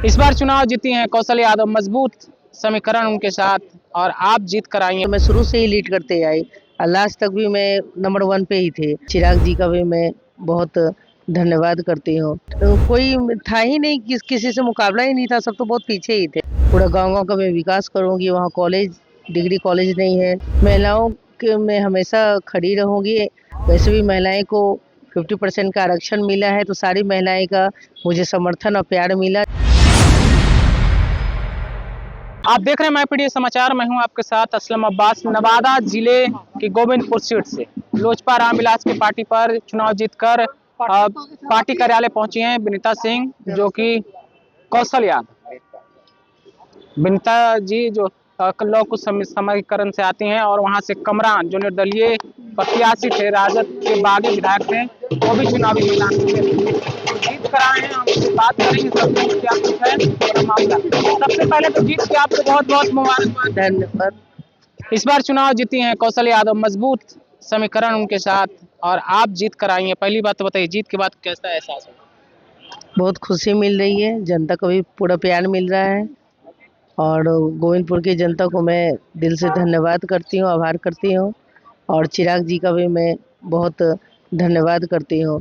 इस बार चुनाव जीती हैं कौशल यादव, मजबूत समीकरण उनके साथ और आप जीत कर आई हैं। मैं शुरू से ही लीड करते आई और लास्ट तक भी मैं नंबर 1 पे ही थे। चिराग जी का भी मैं बहुत धन्यवाद करती हूँ। तो कोई था ही नहीं, किसी से मुकाबला ही नहीं था, सब तो बहुत पीछे ही थे। पूरा गांव-गांव का मैं विकास करूंगी, वहाँ कॉलेज, डिग्री कॉलेज नहीं है। महिलाओं के मैं हमेशा खड़ी रहूंगी। वैसे भी महिलाएं को 50% का आरक्षण मिला है, तो सारी महिलाएं का मुझे समर्थन और प्यार मिला। आप देख रहे हैं मैपीडी समाचार, मैं हूं आपके साथ असलम अब्बास। नवादा जिले की गोविंदपुर सीट से लोजपा रामविलास की पार्टी पर चुनाव जीतकर पार्टी कार्यालय पहुंची हैं विनीता सिंह, जो कि कौशल यादव। विनीता जी जो लौ कुछ समीकरण से आती हैं और वहां से कमरान जो निर्दलीय प्रत्याशी थे, राजद के बागी विधायक थे, वो भी चुनावी मैदान में जीत कर आए हैं। हम उससे बात करेंगे सबसे क्या कुछ है पूरा मामला। सबसे पहले तो जीत के आपको बहुत बहुत मुबारकबाद। धन्यवाद। इस बार चुनाव जीती हैं कौशल यादव, मजबूत समीकरण उनके साथ और आप जीत कर आई हैं। पहली बात तो बताइए, जीत के बाद कैसा एहसास हो? बहुत खुशी मिल रही है, जनता को भी पूरा प्यार मिल रहा है और गोविंदपुर की जनता को मैं दिल से धन्यवाद करती हूँ, आभार करती हूँ। और चिराग जी का भी मैं बहुत धन्यवाद करती हूँ,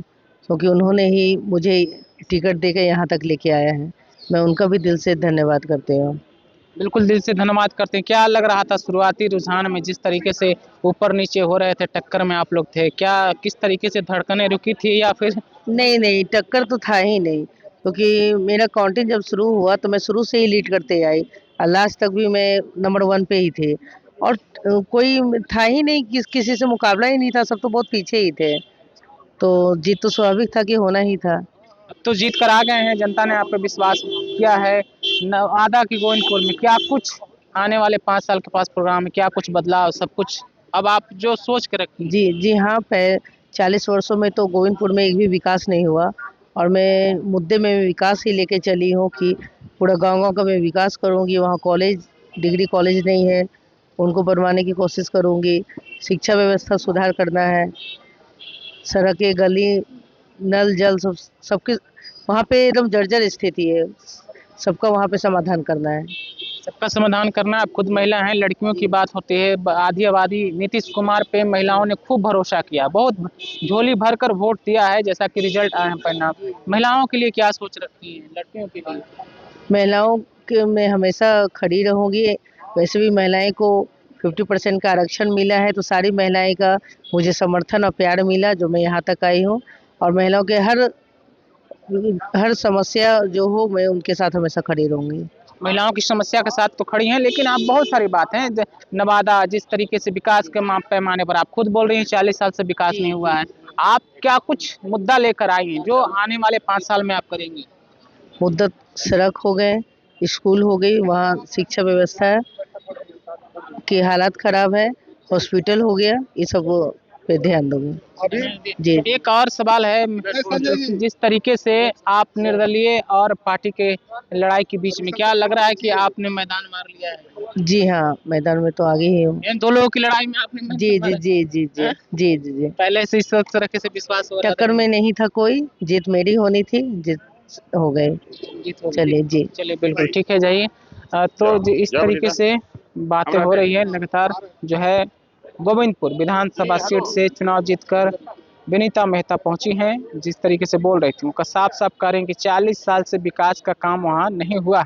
क्योंकि उन्होंने ही मुझे टिकट देकर यहाँ तक लेके आया है। मैं उनका भी दिल से धन्यवाद करती हूँ। बिल्कुल दिल से धन्यवाद करते हैं। क्या लग रहा था शुरुआती रुझान में, जिस तरीके से ऊपर नीचे हो रहे थे, टक्कर में आप लोग थे, क्या किस तरीके से धड़कनें रुकी थी या फिर? नहीं नहीं, टक्कर तो था ही नहीं, क्योंकि मेरा काउंटिंग जब शुरू हुआ तो मैं शुरू से ही लीड करते आई और लास्ट तक भी मैं नंबर 1 पे ही थे। और कोई था ही नहीं, किसी से मुकाबला ही नहीं था, सब तो बहुत पीछे ही थे। तो जीत तो स्वाभाविक था कि होना ही था। अब तो जीत कर आ गए हैं, जनता ने आप पे विश्वास किया है। नवादा की गोविंदपुर में क्या कुछ आने वाले 5 साल के पास प्रोग्राम है, क्या कुछ बदलाव, सब कुछ अब आप जो सोच के रखी? जी जी हाँ, 40 वर्षों में तो गोविंदपुर में एक भी विकास नहीं हुआ और मैं मुद्दे में विकास ही लेके चली हूँ कि पूरा गांव-गांव का मैं विकास करूँगी। वहाँ कॉलेज, डिग्री कॉलेज नहीं है, उनको बनवाने की कोशिश करूँगी। शिक्षा व्यवस्था सुधार करना है, सड़कें, गली, नल जल सबके वहाँ पे एकदम जर्जर स्थिति है, सबका वहाँ पे समाधान करना है। सबका समाधान करना। आप खुद महिला हैं, लड़कियों की बात होती है, आधी आबादी नीतीश कुमार पे महिलाओं ने खूब भरोसा किया, बहुत झोली भर कर वोट दिया है, जैसा कि रिजल्ट आए हैं परिणाम। महिलाओं के लिए क्या सोच रखी है, लड़कियों के लिए? महिलाओं के मैं हमेशा खड़ी रहूँगी। वैसे भी महिलाएं को 50% का आरक्षण मिला है, तो सारी महिलाएं का मुझे समर्थन और प्यार मिला, जो मैं यहाँ तक आई हूँ। और महिलाओं के हर समस्या जो हो, मैं उनके साथ हमेशा खड़ी रहूँगी। महिलाओं की समस्या के साथ तो खड़ी हैं, लेकिन आप बहुत सारी बात हैं। नवादा जिस तरीके से विकास के पैमाने पर आप खुद बोल रही हैं 40 साल से विकास नहीं हुआ है, आप क्या कुछ मुद्दा लेकर आई हैं जो आने वाले 5 साल में आप करेंगी? मुद्दा सड़क हो गए, स्कूल हो गई, वहाँ शिक्षा व्यवस्था की हालात खराब है, हॉस्पिटल हो गया, ये सब पे ध्यान दूंगी। जी। एक और सवाल है, जिस तरीके से आप निर्दलीय और पार्टी के लड़ाई के बीच में, क्या लग रहा है कि आपने मैदान मार लिया है? जी हाँ, मैदान में तो आगे ही हूँ। इन दो लोगों की लड़ाई में आपने जी मैदान जी मारा? जी जी जी हैं? जी जी जी। पहले से इस तरीके से विश्वास हो रहा था? टक्कर में नहीं था कोई, जीत मेरी होनी थी, जीत हो गई। जीत हो गई। चलिए जी। चलिए बिल्कुल ठीक है, जाइए। तो इस तरीके से बातें हो रही है लगातार। जो है गोविंदपुर विधानसभा सीट से चुनाव जीतकर विनीता मेहता पहुंची हैं, जिस तरीके से बोल रही थी, उनका साफ साफ कह रहे हैं कि 40 साल से विकास का काम वहां नहीं हुआ,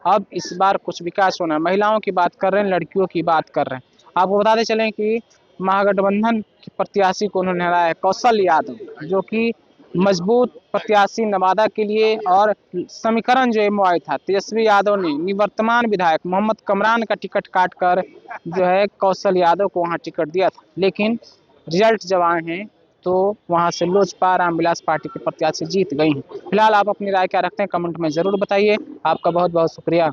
अब इस बार कुछ विकास होना है। महिलाओं की बात कर रहे हैं, लड़कियों की बात कर रहे हैं। आपको बताते चलें कि महागठबंधन के प्रत्याशी को उन्होंने हराया, कौशल यादव, जो कि मजबूत प्रत्याशी नवादा के लिए, और समीकरण जो एमओआई था, तेजस्वी यादव ने निवर्तमान विधायक मोहम्मद कमरान का टिकट काटकर जो है कौशल यादव को वहां टिकट दिया था। लेकिन रिजल्ट जब आए हैं तो वहां से लोजपा रामविलास पार्टी के प्रत्याशी जीत गई हैं। फिलहाल आप अपनी राय क्या रखते हैं, कमेंट में जरूर बताइए। आपका बहुत बहुत शुक्रिया।